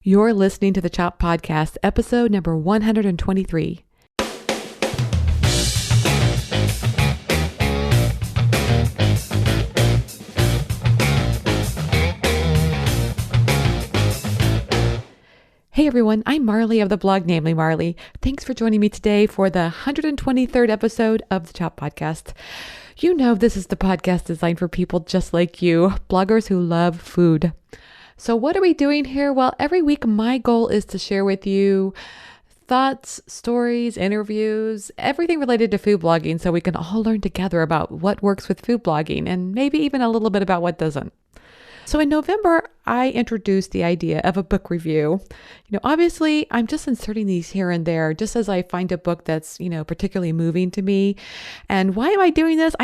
You're listening to the Chop Podcast, episode number 123. Hey everyone, I'm Marley of the blog Namely Marley. Thanks for joining me today for the 123rd episode of the Chop Podcast. You know this is the podcast designed for people just like you, bloggers who love food. So what are we doing here? Well, every week my goal is to share with you thoughts, stories, interviews, everything related to food blogging so we can all learn together about what works with food blogging and maybe even a little bit about what doesn't. So in November, I introduced the idea of a book review. Obviously, I'm just inserting these here and there just as I find a book that's, particularly moving to me. And why am I doing this?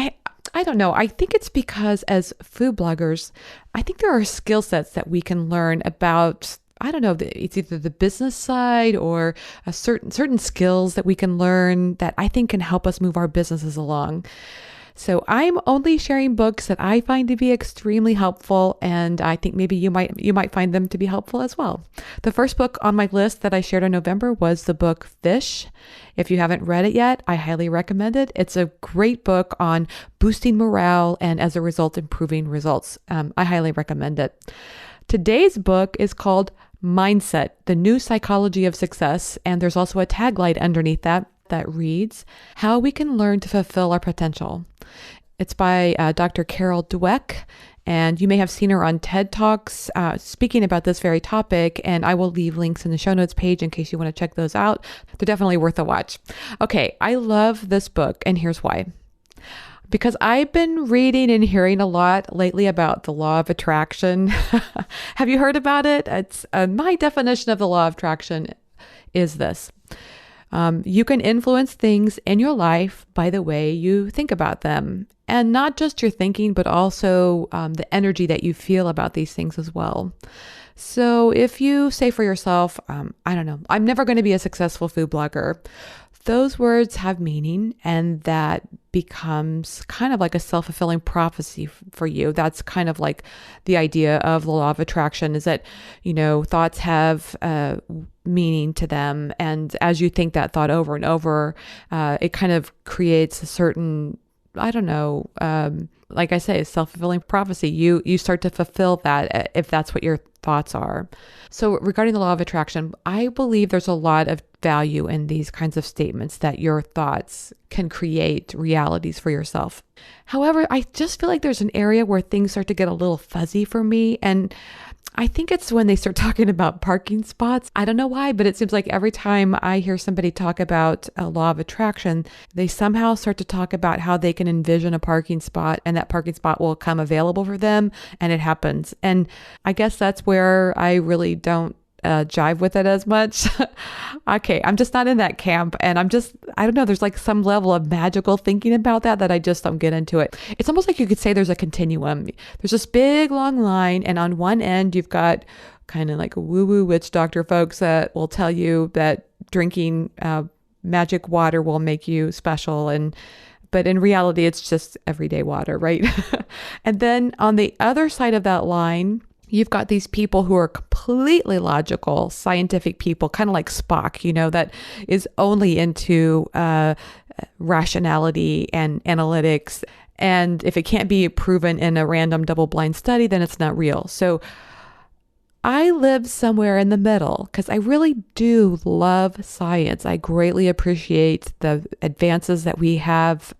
I don't know. I think it's because as food bloggers, I think there are skill sets that we can learn about. I don't know, it's either the business side or a certain skills that we can learn that I think can help us move our businesses along. So I'm only sharing books that I find to be extremely helpful, and I think maybe you might find them to be helpful as well. The first book on my list that I shared in November was the book Fish. If you haven't read it yet, I highly recommend it. It's a great book on boosting morale and as a result, improving results. I highly recommend it. Today's book is called Mindset, The New Psychology of Success, and there's also a tagline underneath that reads, How We Can Learn to Fulfill Our Potential. It's by Dr. Carol Dweck, and you may have seen her on TED Talks speaking about this very topic, and I will leave links in the show notes page in case you want to check those out. They're definitely worth a watch. Okay, I love this book, and here's why. Because I've been reading and hearing a lot lately about the law of attraction. Have you heard about it? It's my definition of the law of attraction is this. You can influence things in your life by the way you think about them. And not just your thinking, but also the energy that you feel about these things as well. So if you say for yourself, I don't know, I'm never going to be a successful food blogger, those words have meaning, and that becomes kind of like a self-fulfilling prophecy for you. That's kind of like the idea of the law of attraction, is that, thoughts have meaning to them. And as you think that thought over and over, it kind of creates a certain, like I say, a self-fulfilling prophecy. You start to fulfill that if that's what your thoughts are. So regarding the law of attraction, I believe there's a lot of value in these kinds of statements that your thoughts can create realities for yourself. However, I just feel like there's an area where things start to get a little fuzzy for me. And I think it's when they start talking about parking spots. I don't know why, but it seems like every time I hear somebody talk about a law of attraction, they somehow start to talk about how they can envision a parking spot and that parking spot will come available for them, and it happens. And I guess that's where I really don't jive with it as much. Okay, I'm just not in that camp, and I don't know, there's like some level of magical thinking about that I just don't get into it. It's almost like you could say there's a continuum. There's this big long line, and on one end you've got kind of like woo-woo witch doctor folks that will tell you that drinking magic water will make you special, but in reality it's just everyday water, right? And then on the other side of that line, you've got these people who are completely logical, scientific people, kind of like Spock, that is only into rationality and analytics. And if it can't be proven in a random double-blind study, then it's not real. So I live somewhere in the middle because I really do love science. I greatly appreciate the advances that we have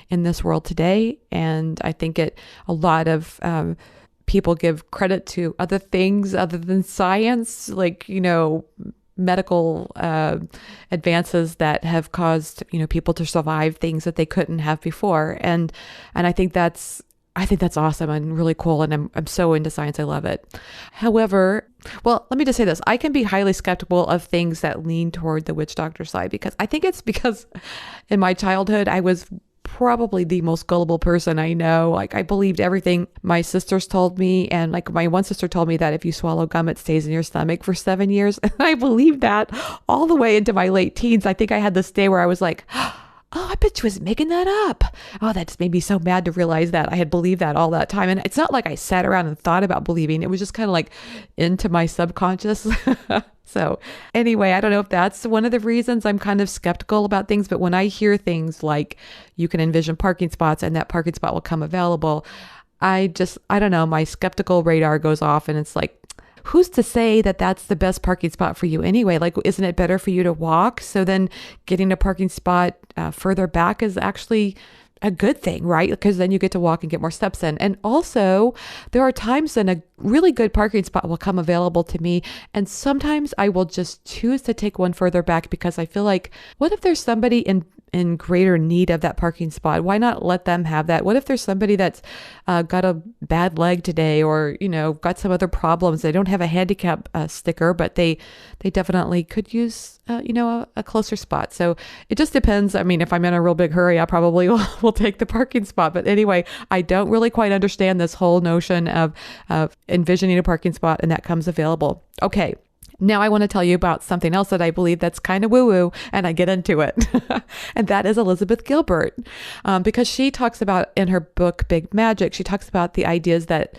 in this world today. And I think a lot of people give credit to other things other than science, like, medical advances that have caused, people to survive things that they couldn't have before. And I think that's awesome and really cool. And I'm so into science. I love it. However, well, let me just say this. I can be highly skeptical of things that lean toward the witch doctor side, because I think it's because in my childhood, I was probably the most gullible person I know. Like, I believed everything my sisters told me. And like, my one sister told me that if you swallow gum, it stays in your stomach for 7 years. And I believed that all the way into my late teens. I think I had this day where I was like, Oh, I bet she was making that up. Oh, that just made me so mad to realize that I had believed that all that time. And it's not like I sat around and thought about believing. It was just kind of like into my subconscious. So anyway, I don't know if that's one of the reasons I'm kind of skeptical about things, but when I hear things like you can envision parking spots and that parking spot will come available, I don't know, my skeptical radar goes off and it's like, who's to say that that's the best parking spot for you anyway? Like, isn't it better for you to walk? So then getting a parking spot further back is actually a good thing, right? Because then you get to walk and get more steps in. And also, there are times when a really good parking spot will come available to me. And sometimes I will just choose to take one further back because I feel like, what if there's somebody in greater need of that parking spot? Why not let them have that? What if there's somebody that's got a bad leg today or, got some other problems? They don't have a handicap sticker, but they definitely could use, a closer spot. So it just depends. I mean, if I'm in a real big hurry, I probably will take the parking spot. But anyway, I don't really quite understand this whole notion of envisioning a parking spot and that comes available. Okay. Now I want to tell you about something else that I believe that's kind of woo-woo, and I get into it. And that is Elizabeth Gilbert. Because she talks about in her book, Big Magic, she talks about the ideas that,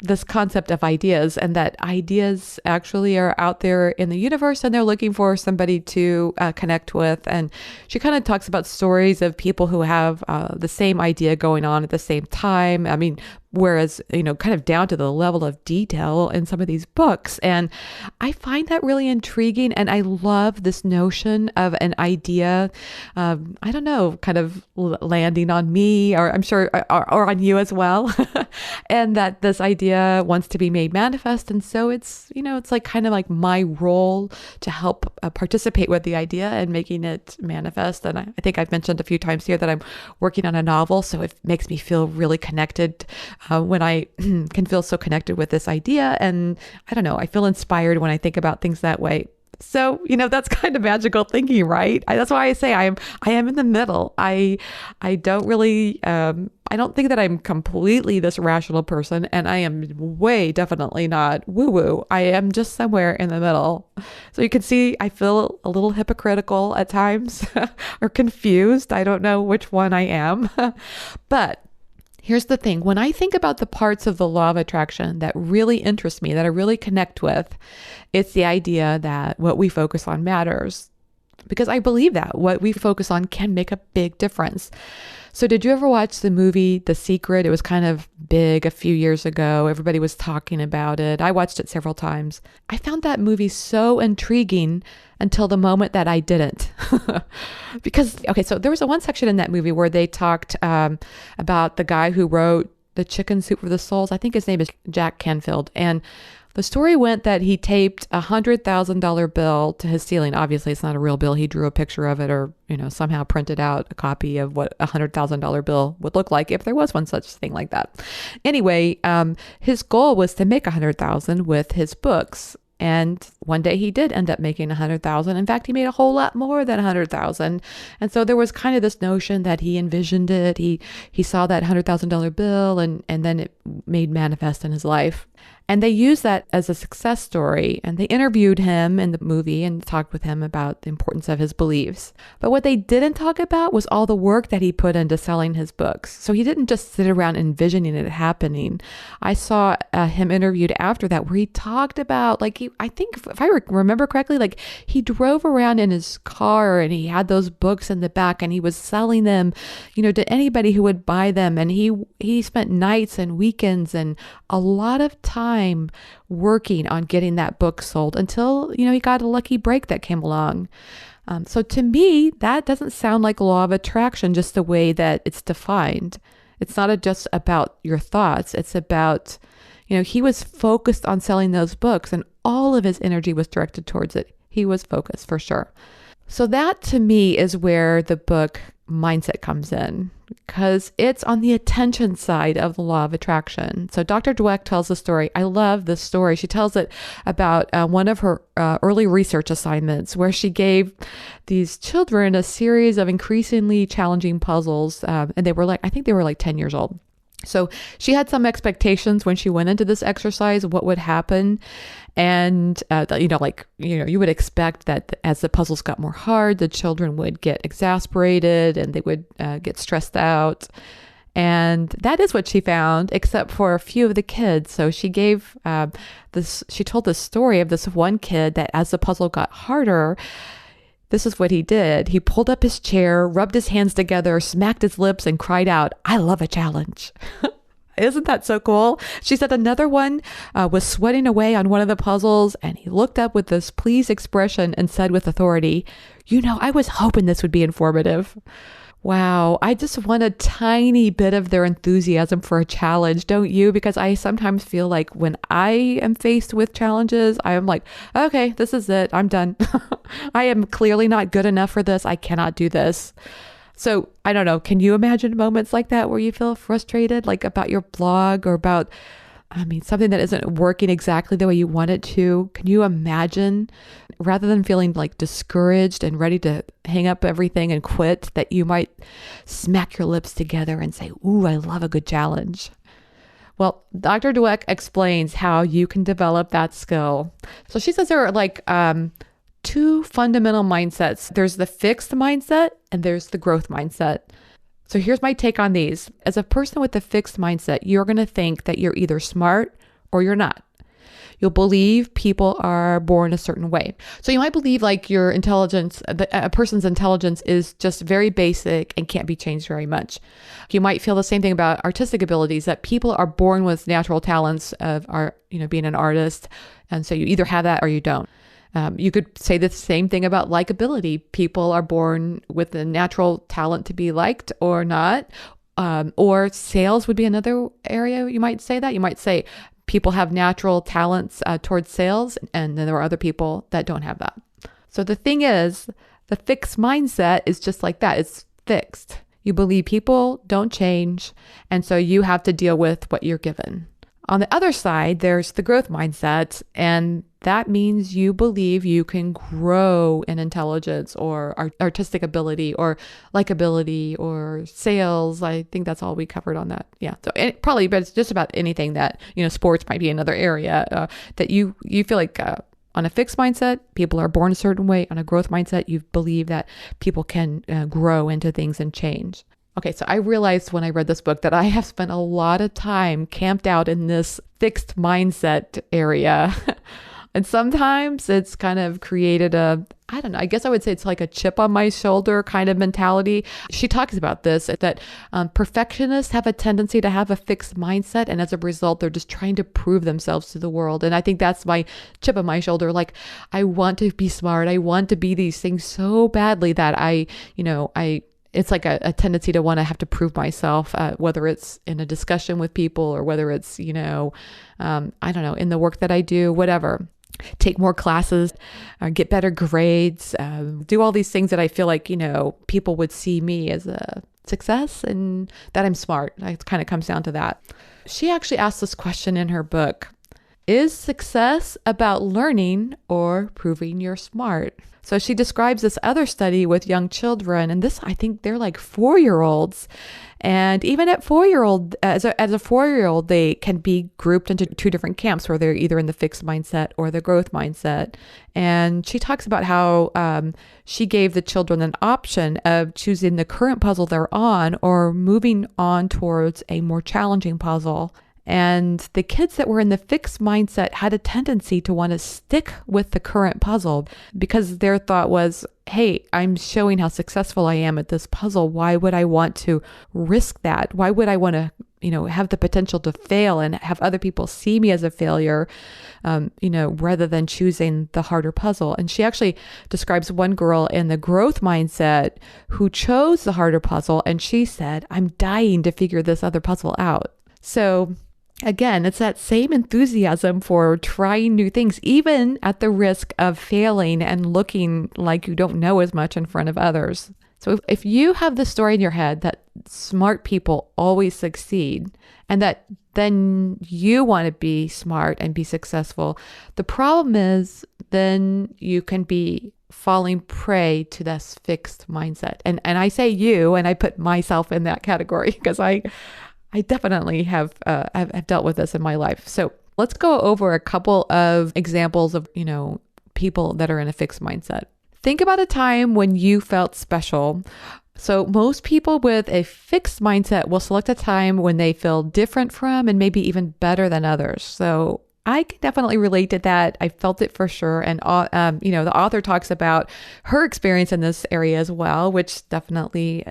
this concept of ideas, and that ideas actually are out there in the universe and they're looking for somebody to connect with. And she kind of talks about stories of people who have the same idea going on at the same time. I mean, whereas, kind of down to the level of detail in some of these books. And I find that really intriguing. And I love this notion of an idea, I don't know, kind of landing on me, or I'm sure, or on you as well. And that this idea wants to be made manifest. And so it's, it's like kind of like my role to help participate with the idea and making it manifest. And I think I've mentioned a few times here that I'm working on a novel. So it makes me feel really connected when I can feel so connected with this idea. And I don't know, I feel inspired when I think about things that way. So, that's kind of magical thinking, right? That's why I say I am in the middle. I don't really, I don't think that I'm completely this rational person, and I am way definitely not woo-woo. I am just somewhere in the middle. So you can see I feel a little hypocritical at times or confused. I don't know which one I am. But here's the thing. When I think about the parts of the law of attraction that really interest me, that I really connect with, it's the idea that what we focus on matters. Because I believe that what we focus on can make a big difference. So did you ever watch the movie The Secret? It was kind of big a few years ago. Everybody was talking about it. I watched it several times. I found that movie so intriguing until the moment that I didn't. Because, so there was one section in that movie where they talked about the guy who wrote The Chicken Soup for the Souls. I think his name is Jack Canfield. And the story went that he taped a $100,000 bill to his ceiling. Obviously, it's not a real bill. He drew a picture of it or, somehow printed out a copy of what a $100,000 bill would look like if there was one such thing like that. Anyway, his goal was to make $100,000 with his books. And one day he did end up making $100,000. In fact, he made a whole lot more than $100,000. And so there was kind of this notion that he envisioned it. He saw that $100,000 bill and then it made manifest in his life. And they used that as a success story. And they interviewed him in the movie and talked with him about the importance of his beliefs. But what they didn't talk about was all the work that he put into selling his books. So he didn't just sit around envisioning it happening. I saw him interviewed after that where he talked about, I think if I remember correctly, he drove around in his car and he had those books in the back and he was selling them, to anybody who would buy them. And he spent nights and weekends and a lot of time working on getting that book sold until, he got a lucky break that came along. So to me, that doesn't sound like law of attraction, just the way that it's defined. It's not just about your thoughts. It's about, he was focused on selling those books and all of his energy was directed towards it. He was focused for sure. So that to me is where the book mindset comes in, because it's on the attention side of the law of attraction. So Dr. Dweck tells the story. I love this story. She tells it about one of her early research assignments where she gave these children a series of increasingly challenging puzzles. And they were I think they were 10 years old. So she had some expectations when she went into this exercise, what would happen. And, you would expect that as the puzzles got more hard, the children would get exasperated and they would get stressed out. And that is what she found, except for a few of the kids. So she gave she told the story of this one kid that as the puzzle got harder, this is what he did. He pulled up his chair, rubbed his hands together, smacked his lips, and cried out, "I love a challenge." Isn't that so cool? She said another one was sweating away on one of the puzzles, and he looked up with this pleased expression and said with authority, "I was hoping this would be informative." Wow, I just want a tiny bit of their enthusiasm for a challenge, don't you? Because I sometimes feel like when I am faced with challenges, I am like, okay, this is it. I'm done. I am clearly not good enough for this. I cannot do this. So I don't know. Can you imagine moments like that where you feel frustrated, like about your blog or about, something that isn't working exactly the way you want it to? Can you imagine, rather than feeling like discouraged and ready to hang up everything and quit, that you might smack your lips together and say, "Ooh, I love a good challenge"? Well, Dr. Dweck explains how you can develop that skill. So she says there are like two fundamental mindsets. There's the fixed mindset and there's the growth mindset. So here's my take on these. As a person with a fixed mindset, you're going to think that you're either smart or you're not. You'll believe people are born a certain way. So you might believe like your intelligence, a person's intelligence is just very basic and can't be changed very much. You might feel the same thing about artistic abilities, that people are born with natural talents of being an artist. And so you either have that or you don't. You could say the same thing about likability. People are born with a natural talent to be liked or not. Or sales would be another area you might say that. You might say people have natural talents towards sales, and then there are other people that don't have that. So the thing is, the fixed mindset is just like that. It's fixed. You believe people don't change, and so you have to deal with what you're given. On the other side, there's the growth mindset, and that means you believe you can grow in intelligence or artistic ability or likability or sales. I think that's all we covered on that. Yeah. So but it's just about anything that, sports might be another area that you feel like on a fixed mindset, people are born a certain way. On a growth mindset, you believe that people can grow into things and change. Okay, so I realized when I read this book that I have spent a lot of time camped out in this fixed mindset area. And sometimes it's kind of created I guess I would say it's like a chip on my shoulder kind of mentality. She talks about this, that perfectionists have a tendency to have a fixed mindset. And as a result, they're just trying to prove themselves to the world. And I think that's my chip on my shoulder. Like, I want to be smart. I want to be these things so badly that it's like a tendency to want to have to prove myself, whether it's in a discussion with people or whether it's, I don't know, in the work that I do, whatever. Take more classes, get better grades, do all these things that I feel like, people would see me as a success and that I'm smart. It kind of comes down to that. She actually asked this question in her book: is success about learning or proving you're smart? So she describes this other study with young children, and I think they're like 4-year-olds. And even at 4-year-old, as a 4-year-old, they can be grouped into two different camps where they're either in the fixed mindset or the growth mindset. And she talks about how she gave the children an option of choosing the current puzzle they're on or moving on towards a more challenging puzzle. And the kids that were in the fixed mindset had a tendency to want to stick with the current puzzle because their thought was, hey, I'm showing how successful I am at this puzzle. Why would I want to risk that? Why would I want to, have the potential to fail and have other people see me as a failure, rather than choosing the harder puzzle? And she actually describes one girl in the growth mindset who chose the harder puzzle. And she said, I'm dying to figure this other puzzle out. So again, it's that same enthusiasm for trying new things, even at the risk of failing and looking like you don't know as much in front of others. So if you have the story in your head that smart people always succeed and that then you want to be smart and be successful, the problem is then you can be falling prey to this fixed mindset. And I say you, and I put myself in that category because I definitely have dealt with this in my life. So let's go over a couple of examples of, people that are in a fixed mindset. Think about a time when you felt special. So most people with a fixed mindset will select a time when they feel different from and maybe even better than others. So I can definitely relate to that. I felt it for sure. And, the author talks about her experience in this area as well, which definitely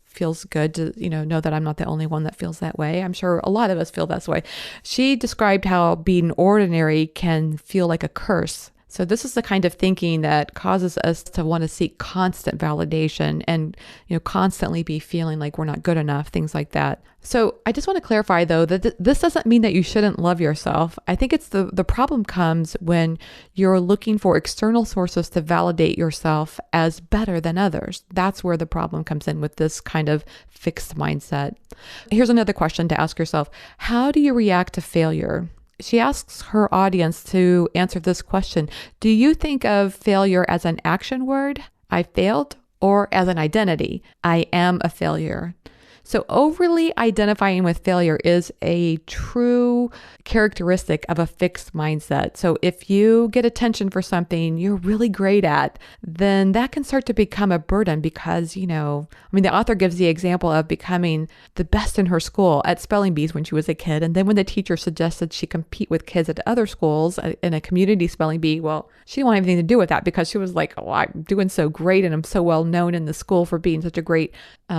feels good to, know that I'm not the only one that feels that way. I'm sure a lot of us feel this way. She described how being ordinary can feel like a curse. So this is the kind of thinking that causes us to want to seek constant validation and, constantly be feeling like we're not good enough, things like that. So I just want to clarify though, that this doesn't mean that you shouldn't love yourself. I think it's the problem comes when you're looking for external sources to validate yourself as better than others. That's where the problem comes in with this kind of fixed mindset. Here's another question to ask yourself. How do you react to failure? She asks her audience to answer this question. Do you think of failure as an action word, I failed, or as an identity, I am a failure? So overly identifying with failure is a true characteristic of a fixed mindset. So if you get attention for something you're really great at, then that can start to become a burden because, the author gives the example of becoming the best in her school at spelling bees when she was a kid. And then when the teacher suggested she compete with kids at other schools in a community spelling bee, well, she didn't want anything to do with that because she was like, oh, I'm doing so great and I'm so well known in the school for being such a great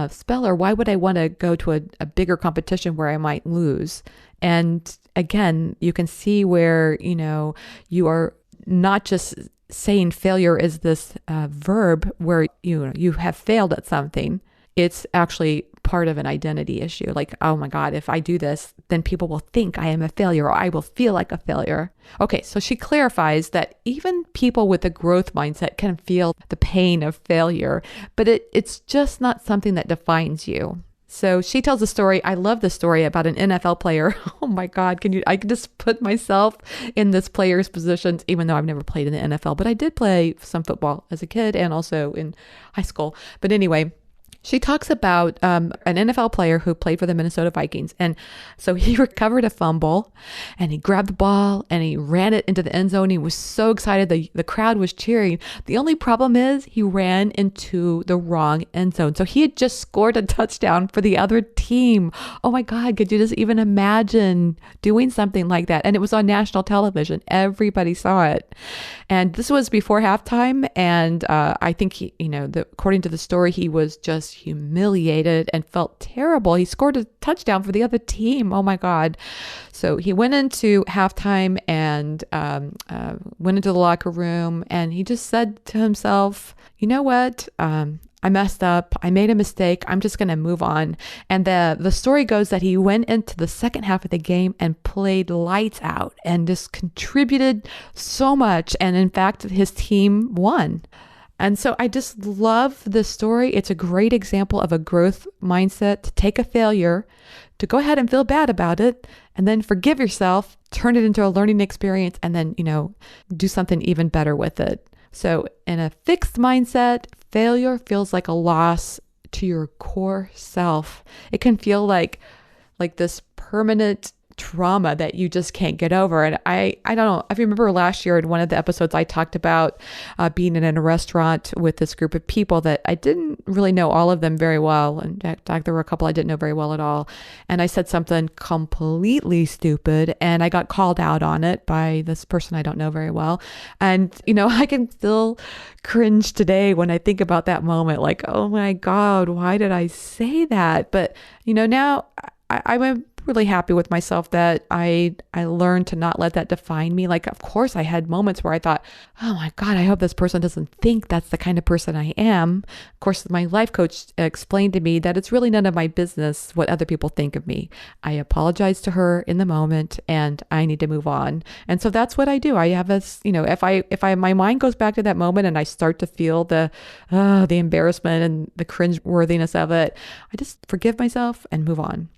speller. Why would I want to go to a bigger competition where I might lose? And again, you can see where, you are not just saying failure is this verb where you have failed at something. It's actually part of an identity issue. Like, oh my God, if I do this, then people will think I am a failure or I will feel like a failure. Okay, so she clarifies that even people with a growth mindset can feel the pain of failure, but it's just not something that defines you. So she tells a story. I love the story about an NFL player. Oh my God, I can just put myself in this player's positions, even though I've never played in the NFL, but I did play some football as a kid and also in high school. But anyway, she talks about an NFL player who played for the Minnesota Vikings. And so he recovered a fumble and he grabbed the ball and he ran it into the end zone. He was so excited. The crowd was cheering. The only problem is he ran into the wrong end zone. So he had just scored a touchdown for the other team. Oh my God, could you just even imagine doing something like that? And it was on national television. Everybody saw it. And this was before halftime. And I think according to the story, he was just humiliated and felt terrible. He scored a touchdown for the other team. Oh my God. So he went into halftime and went into the locker room and he just said to himself, you know what? I messed up. I made a mistake. I'm just going to move on. And the story goes that he went into the second half of the game and played lights out and just contributed so much. And in fact, his team won. And so I just love this story. It's a great example of a growth mindset to take a failure, to go ahead and feel bad about it, and then forgive yourself, turn it into a learning experience, and then, do something even better with it. So in a fixed mindset, failure feels like a loss to your core self. It can feel like this permanent trauma that you just can't get over. And I don't know. I remember last year in one of the episodes, I talked about being in a restaurant with this group of people that I didn't really know all of them very well. In fact, there were a couple I didn't know very well at all. And I said something completely stupid and I got called out on it by this person I don't know very well. And, I can still cringe today when I think about that moment, like, oh my God, why did I say that? But, now I'm really happy with myself that I learned to not let that define me. Like, of course, I had moments where I thought, oh my God, I hope this person doesn't think that's the kind of person I am. Of course, my life coach explained to me that it's really none of my business what other people think of me. I apologize to her in the moment and I need to move on. And so that's what I do. I have this, if my mind goes back to that moment and I start to feel the embarrassment and the cringe worthiness of it, I just forgive myself and move on.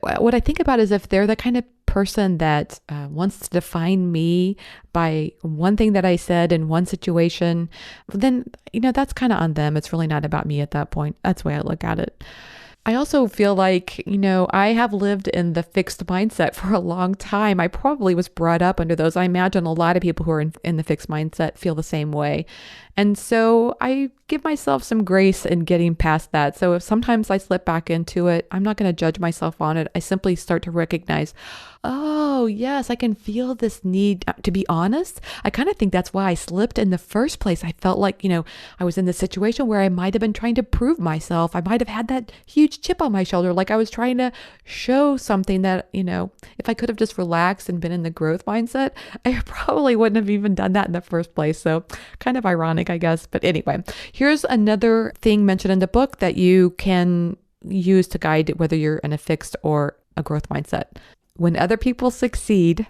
What I think about is if they're the kind of person that wants to define me by one thing that I said in one situation, then, that's kind of on them. It's really not about me at that point. That's the way I look at it. I also feel like, I have lived in the fixed mindset for a long time. I probably was brought up under those. I imagine a lot of people who are in the fixed mindset feel the same way. And so I give myself some grace in getting past that. So if sometimes I slip back into it, I'm not going to judge myself on it. I simply start to recognize, oh, yes, I can feel this need to be honest. I kind of think that's why I slipped in the first place. I felt like, I was in this situation where I might have been trying to prove myself. I might have had that huge chip on my shoulder, like I was trying to show something that, if I could have just relaxed and been in the growth mindset, I probably wouldn't have even done that in the first place. So kind of ironic, I guess. But anyway, here's another thing mentioned in the book that you can use to guide whether you're in a fixed or a growth mindset. When other people succeed,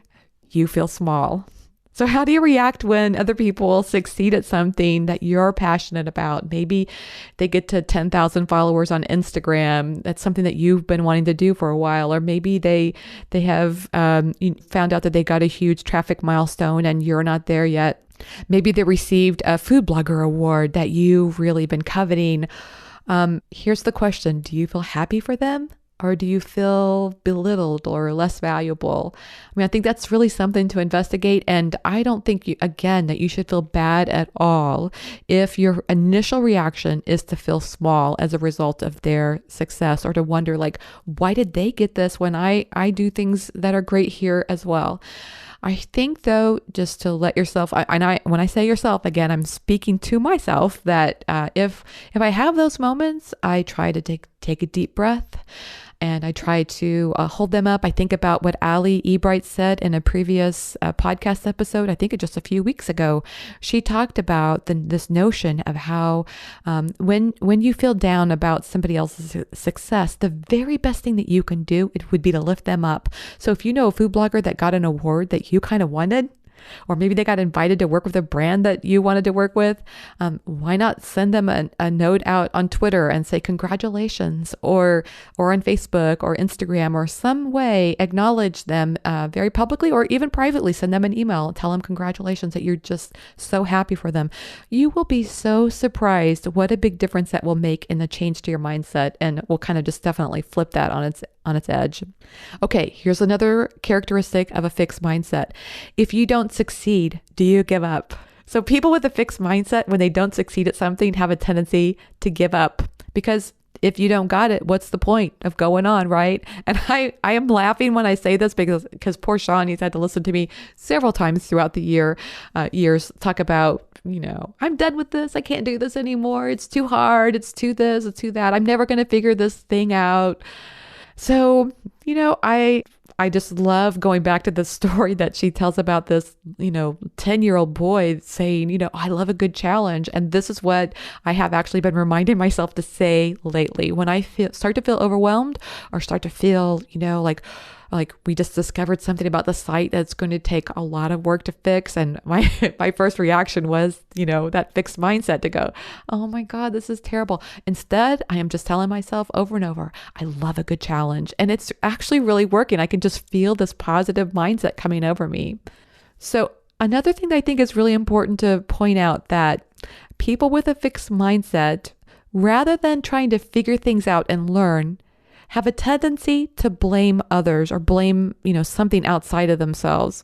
you feel small. So how do you react when other people succeed at something that you're passionate about? Maybe they get to 10,000 followers on Instagram. That's something that you've been wanting to do for a while. Or maybe they have found out that they got a huge traffic milestone and you're not there yet. Maybe they received a food blogger award that you've really been coveting. Here's the question. Do you feel happy for them? Or do you feel belittled or less valuable? I think that's really something to investigate. And I don't think, that you should feel bad at all if your initial reaction is to feel small as a result of their success, or to wonder, why did they get this when I do things that are great here as well? I think, though, just to let yourself, when I say yourself, again, I'm speaking to myself, that if I have those moments, I try to take a deep breath. And I try to hold them up. I think about what Ali Ebright said in a previous podcast episode. I think just a few weeks ago. She talked about this notion of how when you feel down about somebody else's success, the very best thing that you can do, it would be to lift them up. So if you know a food blogger that got an award that you kind of wanted, or maybe they got invited to work with a brand that you wanted to work with, why not send them a note out on Twitter and say congratulations, or on Facebook or Instagram, or some way acknowledge them very publicly, or even privately send them an email and tell them congratulations, that you're just so happy for them. You will be so surprised what a big difference that will make in the change to your mindset, and will kind of just definitely flip that on its edge. Okay, here's another characteristic of a fixed mindset. If you don't succeed, do you give up? So people with a fixed mindset, when they don't succeed at something, have a tendency to give up, because if you don't got it, what's the point of going on, right? And I am laughing when I say this because poor Sean, he's had to listen to me several times throughout the years talk about, I'm done with this. I can't do this anymore. It's too hard. It's too this, it's too that. I'm never going to figure this thing out. So, I just love going back to the story that she tells about this, 10-year-old boy saying, I love a good challenge. And this is what I have actually been reminding myself to say lately. When I start to feel overwhelmed, or start to feel, like we just discovered something about the site that's going to take a lot of work to fix. And my first reaction was, that fixed mindset to go, oh my God, this is terrible. Instead, I am just telling myself over and over, I love a good challenge. And it's actually really working. I can just feel this positive mindset coming over me. So another thing that I think is really important to point out, that people with a fixed mindset, rather than trying to figure things out and learn, have a tendency to blame others, or blame, something outside of themselves.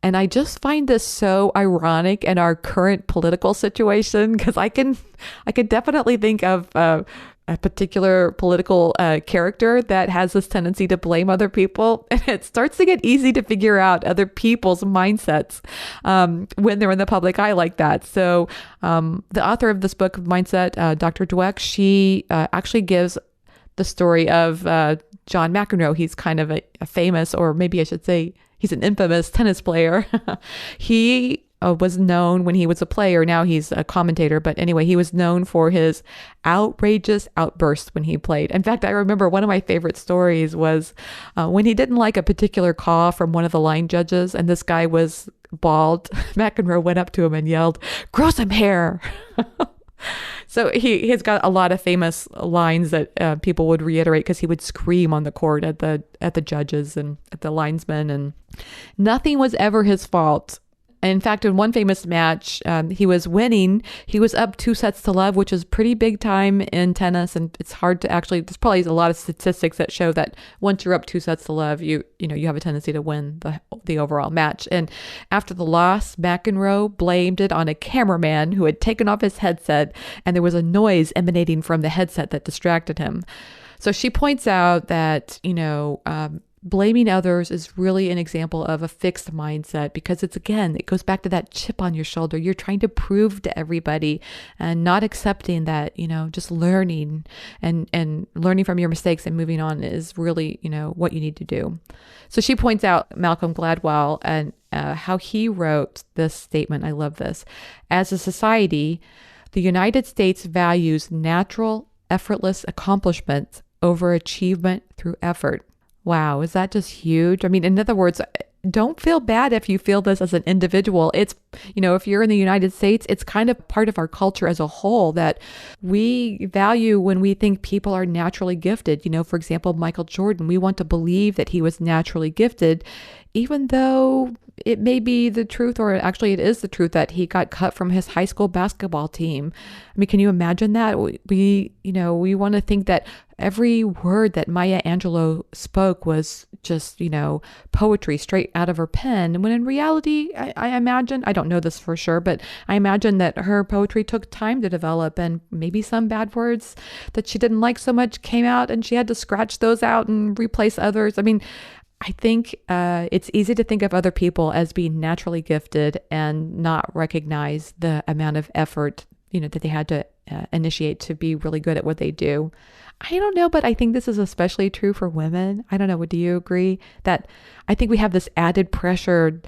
And I just find this so ironic in our current political situation, because I can definitely think of a particular political character that has this tendency to blame other people. And it starts to get easy to figure out other people's mindsets when they're in the public eye like that. So the author of this book, Mindset, Dr. Dweck, she actually gives the story of John McEnroe. He's kind of a famous, or maybe I should say he's an infamous tennis player. He was known when he was a player. Now he's a commentator. But anyway, he was known for his outrageous outbursts when he played. In fact, I remember one of my favorite stories was when he didn't like a particular call from one of the line judges, and this guy was bald. McEnroe went up to him and yelled, "Grow some hair." So he's got a lot of famous lines that people would reiterate, because he would scream on the court at the judges and at the linesmen, and nothing was ever his fault. In fact, in one famous match, he was winning. He was up 2-0, which is pretty big time in tennis. And it's hard to actually, there's probably a lot of statistics that show that once you're up 2-0, you have a tendency to win the overall match. And after the loss, McEnroe blamed it on a cameraman who had taken off his headset, and there was a noise emanating from the headset that distracted him. So she points out that, blaming others is really an example of a fixed mindset, because it goes back to that chip on your shoulder. You're trying to prove to everybody and not accepting that, just learning and learning from your mistakes and moving on is really, what you need to do. So she points out Malcolm Gladwell and how he wrote this statement. I love this. As a society, the United States values natural, effortless accomplishments over achievement through effort. Wow, is that just huge? I mean, in other words, don't feel bad if you feel this as an individual. It's, if you're in the United States, it's kind of part of our culture as a whole that we value when we think people are naturally gifted. For example, Michael Jordan, we want to believe that he was naturally gifted, even though it may be the truth, or actually it is the truth, that he got cut from his high school basketball team. I mean, can you imagine that? We want to think that every word that Maya Angelou spoke was just, poetry straight out of her pen. When in reality, I imagine, I don't know this for sure, but I imagine that her poetry took time to develop, and maybe some bad words that she didn't like so much came out and she had to scratch those out and replace others. I mean, I think it's easy to think of other people as being naturally gifted and not recognize the amount of effort, that they had to initiate to be really good at what they do. I don't know, but I think this is especially true for women. I don't know. Do you agree that I think we have this added pressure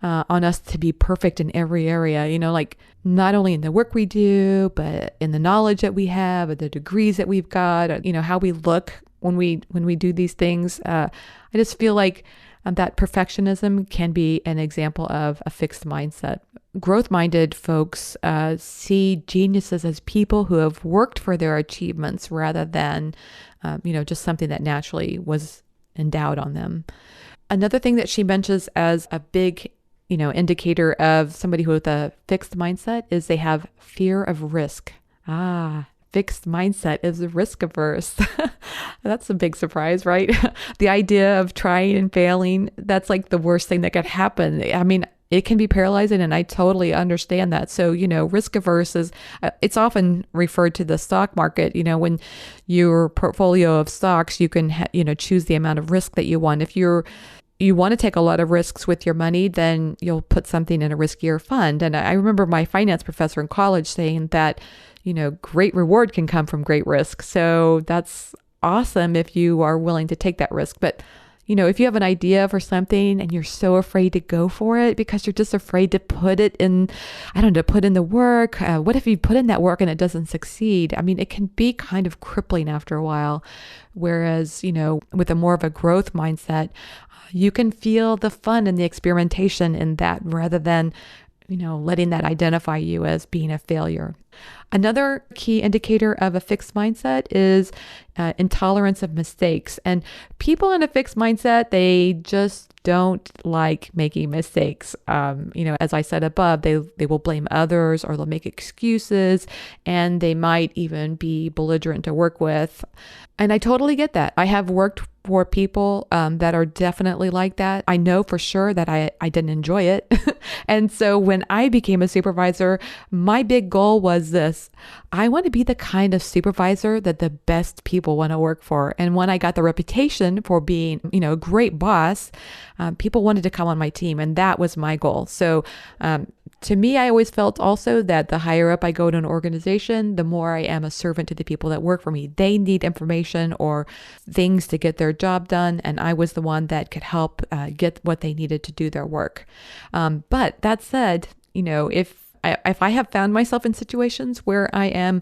on us to be perfect in every area, like not only in the work we do, but in the knowledge that we have, the degrees that we've got, how we look when we do these things. I just feel like that perfectionism can be an example of a fixed mindset. Growth-minded folks see geniuses as people who have worked for their achievements rather than, just something that naturally was endowed on them. Another thing that she mentions as a big, indicator of somebody who with a fixed mindset is they have fear of risk. Fixed mindset is risk averse. That's a big surprise, right? The idea of trying and failing, that's like the worst thing that could happen. I mean, it can be paralyzing, and I totally understand that. So, risk averse is, it's often referred to the stock market. When your portfolio of stocks, you can, choose the amount of risk that you want. If you want to take a lot of risks with your money, then you'll put something in a riskier fund. And I remember my finance professor in college saying that, great reward can come from great risk. So that's awesome if you are willing to take that risk. But, if you have an idea for something and you're so afraid to go for it because you're just afraid to put it in, to put in the work. What if you put in that work and it doesn't succeed? I mean, it can be kind of crippling after a while. Whereas, with a more of a growth mindset, you can feel the fun and the experimentation in that rather than, letting that identify you as being a failure. Another key indicator of a fixed mindset is intolerance of mistakes. And people in a fixed mindset, they just don't like making mistakes. As I said above, they will blame others, or they'll make excuses, and they might even be belligerent to work with. And I totally get that. I have worked for people that are definitely like that. I know for sure that I didn't enjoy it. And so when I became a supervisor, my big goal was this. I want to be the kind of supervisor that the best people want to work for. And when I got the reputation for being, a great boss, people wanted to come on my team. And that was my goal. So to me, I always felt also that the higher up I go to an organization, the more I am a servant to the people that work for me. They need information or things to get their job done, and I was the one that could help get what they needed to do their work. But that said, if I have found myself in situations where I am,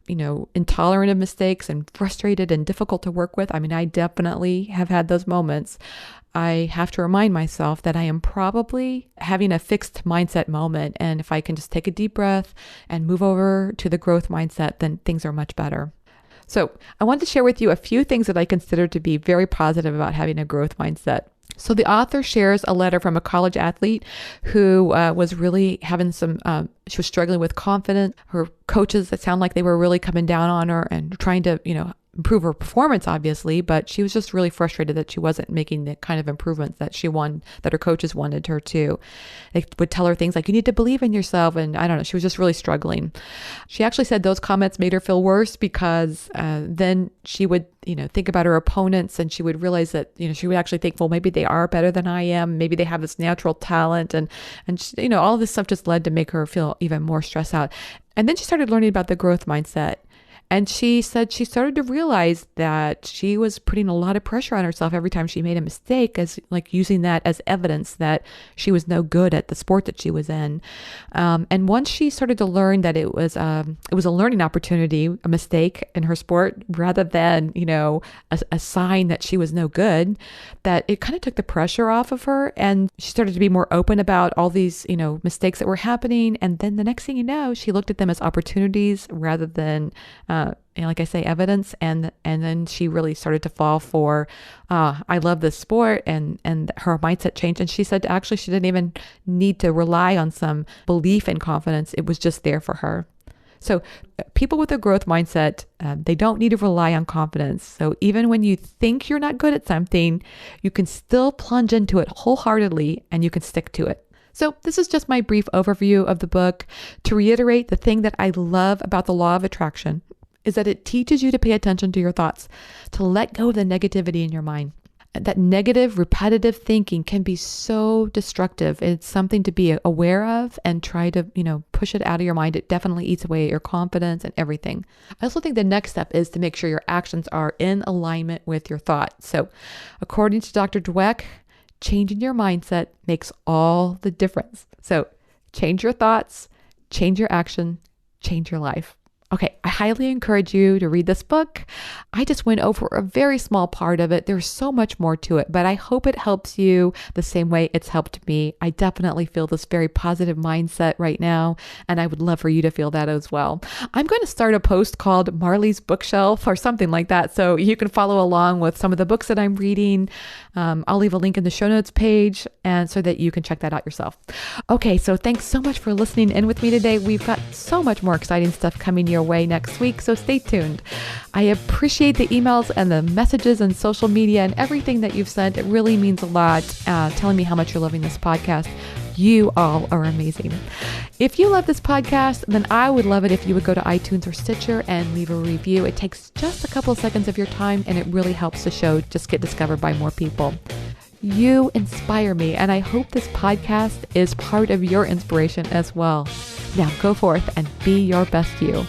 intolerant of mistakes and frustrated and difficult to work with, I mean, I definitely have had those moments. I have to remind myself that I am probably having a fixed mindset moment. And if I can just take a deep breath and move over to the growth mindset, then things are much better. So I wanted to share with you a few things that I consider to be very positive about having a growth mindset. So the author shares a letter from a college athlete who was really having she was struggling with confidence. Her coaches, it sounded like they were really coming down on her and trying to, improve her performance, obviously, but she was just really frustrated that she wasn't making the kind of improvements that that her coaches wanted her to. They would tell her things like, you need to believe in yourself. And I don't know, she was just really struggling. She actually said those comments made her feel worse because then she would, think about her opponents, and she would realize that, she would actually think, well, maybe they are better than I am. Maybe they have this natural talent. And she, all of this stuff just led to make her feel even more stressed out. And then she started learning about the growth mindset. And she said she started to realize that she was putting a lot of pressure on herself every time she made a mistake, as like using that as evidence that she was no good at the sport that she was in. And once she started to learn that it was a learning opportunity, a mistake in her sport, rather than, a sign that she was no good, that it kind of took the pressure off of her. And she started to be more open about all these, mistakes that were happening. And then the next thing you know, she looked at them as opportunities rather than, like I say, evidence. And then she really started to fall for, I love this sport, and her mindset changed. And she said, actually, she didn't even need to rely on some belief and confidence. It was just there for her. So people with a growth mindset, they don't need to rely on confidence. So even when you think you're not good at something, you can still plunge into it wholeheartedly and you can stick to it. So this is just my brief overview of the book. To reiterate, the thing that I love about the law of attraction is that it teaches you to pay attention to your thoughts, to let go of the negativity in your mind. That negative, repetitive thinking can be so destructive. It's something to be aware of and try to, push it out of your mind. It definitely eats away at your confidence and everything. I also think the next step is to make sure your actions are in alignment with your thoughts. So according to Dr. Dweck, changing your mindset makes all the difference. So change your thoughts, change your action, change your life. Okay, I highly encourage you to read this book. I just went over a very small part of it. There's so much more to it, but I hope it helps you the same way it's helped me. I definitely feel this very positive mindset right now, and I would love for you to feel that as well. I'm going to start a post called Marley's Bookshelf or something like that, so you can follow along with some of the books that I'm reading. I'll leave a link in the show notes page, and so that you can check that out yourself. Okay, so thanks so much for listening in with me today. We've got so much more exciting stuff coming your way next week, so stay tuned. I appreciate the emails and the messages and social media and everything that you've sent. It really means a lot, telling me how much you're loving this podcast. You all are amazing. If you love this podcast, then I would love it if you would go to iTunes or Stitcher and leave a review. It takes just a couple of seconds of your time, and it really helps the show just get discovered by more people. You inspire me, and I hope this podcast is part of your inspiration as well. Now go forth and be your best you.